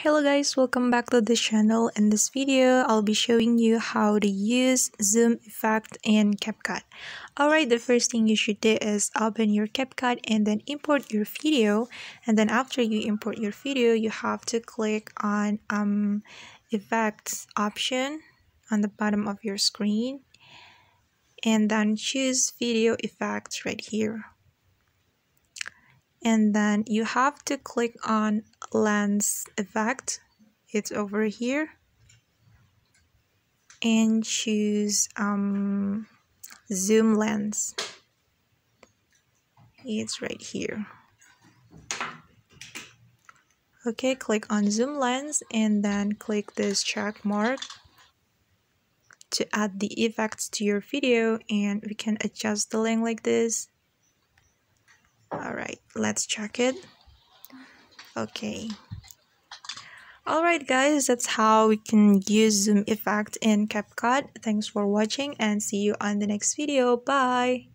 Hello guys, welcome back to the channel. In this video, I'll be showing you how to use zoom effect in CapCut. Alright, the first thing you should do is open your CapCut and then import your video. And then after you import your video, you have to click on effects option on the bottom of your screen. And then choose video effects right here. And then you have to click on lens effect. It's over here, and choose zoom lens. It's right here. Okay, click on zoom lens and then click this check mark to add the effects to your video, and we can adjust the length like this. Alright, let's check it. Okay. Alright guys, that's how we can use zoom effect in CapCut. Thanks for watching and see you on the next video. Bye!